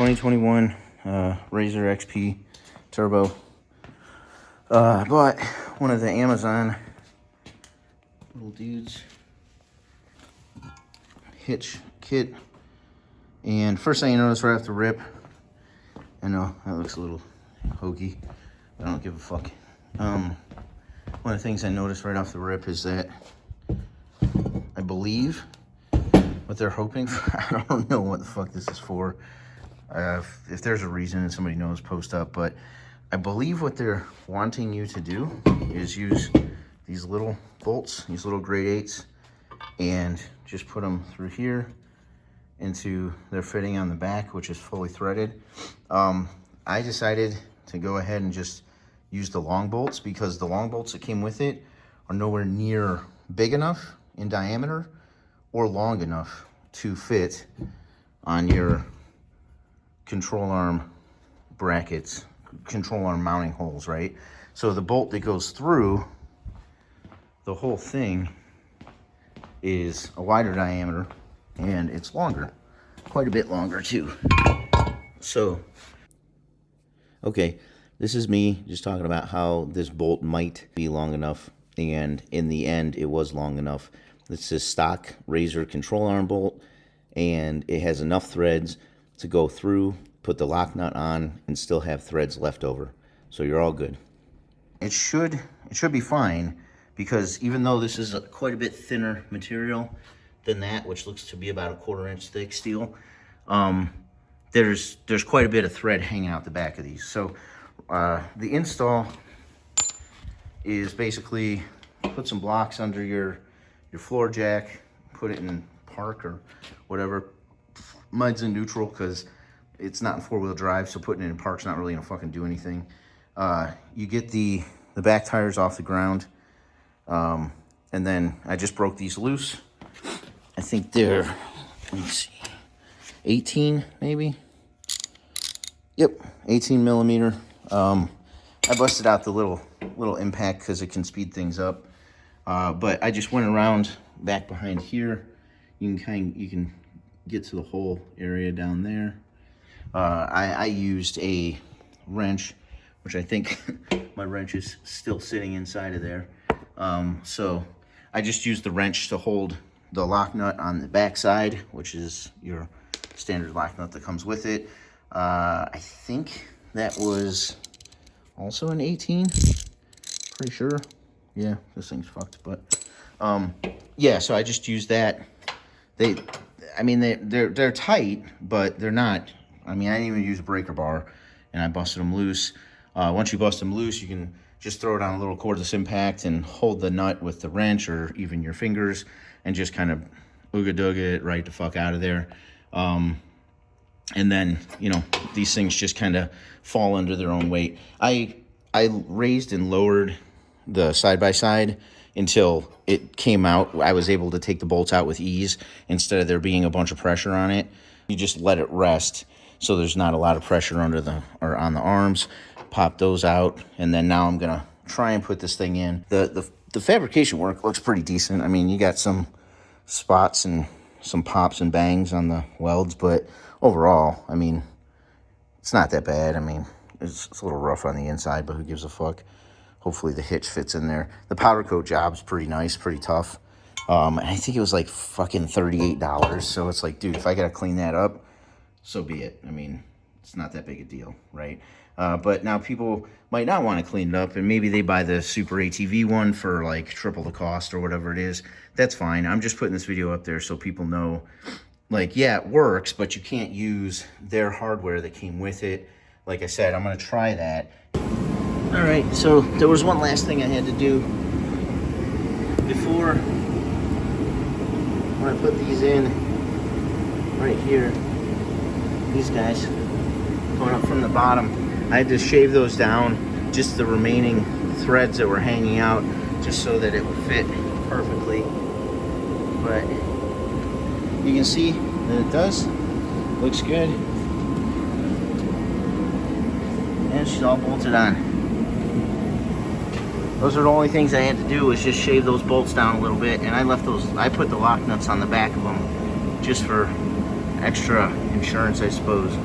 2021 RZR XP Turbo. I bought one of the Amazon little dudes hitch kit, and first thing you notice right off the rip, I know that looks a little hokey, but I don't give a fuck. One of the things I noticed right off the rip is that I believe what they're hoping for, I don't know what the fuck this is for. If there's a reason and somebody knows, post up, but I believe what they're wanting you to do is use these little bolts, these little grade 8s, and just put them through here into their fitting on the back, which is fully threaded. I decided to go ahead and just use the long bolts because the long bolts that came with it are nowhere near big enough in diameter or long enough to fit on your control arm brackets, control arm mounting holes, right? So the bolt that goes through the whole thing is a wider diameter and it's longer, quite a bit longer too. So, okay, this is me just talking about how this bolt might be long enough, and in the end it was long enough. This is stock RZR control arm bolt, and it has enough threads to go through, put the lock nut on, and still have threads left over. So you're all good. It should be fine, because even though this is quite a bit thinner material than that, which looks to be about a 1/4 inch thick steel, there's quite a bit of thread hanging out the back of these. So the install is basically put some blocks under your floor jack, put it in park or whatever. Mine's in neutral because it's not in 4-wheel drive, so putting it in park's not really gonna fucking do anything. You get the back tires off the ground, and then I just broke these loose. I think they're, let me see, 18 maybe? Yep, 18 millimeter. I busted out the little impact because it can speed things up. But I just went around back behind here. You can get to the whole area down there. I used a wrench, which I think my wrench is still sitting inside of there. So I just used the wrench to hold the lock nut on the back side, which is your standard lock nut that comes with it. I think that was also an 18, pretty sure. Yeah, this thing's fucked, but yeah, so I just used that. They're tight, but they're not, I didn't even use a breaker bar, and I busted them loose. Once you bust them loose, you can just throw it on a little cordless impact and hold the nut with the wrench or even your fingers and just kind of ooga-dooga it right the fuck out of there. And then, these things just kind of fall under their own weight. I raised and lowered the side-by-side until it came out. I was able to take the bolts out with ease instead of there being a bunch of pressure on it. You just let it rest so there's not a lot of pressure on the arms. Pop those out, and then now I'm gonna try and put this thing in. The fabrication work looks pretty decent. You got some spots and some pops and bangs on the welds, but overall, it's not that bad. It's a little rough on the inside, but who gives a fuck? Hopefully the hitch fits in there. The powder coat job's pretty nice, pretty tough. I think it was like fucking $38. So it's like, dude, if I gotta clean that up, so be it. It's not that big a deal, right? But now people might not want to clean it up, and maybe they buy the Super ATV one for like triple the cost or whatever it is. That's fine. I'm just putting this video up there so people know, like, yeah, it works, but you can't use their hardware that came with it. Like I said, I'm going to try that. All right, so there was one last thing I had to do before, when I put these in right here, these guys going up from the bottom. I had to shave those down, just the remaining threads that were hanging out, just so that it would fit perfectly. But you can see that it does. Looks good. And she's all bolted on. Those are the only things I had to do, was just shave those bolts down a little bit, and I put the lock nuts on the back of them just for extra insurance, I suppose.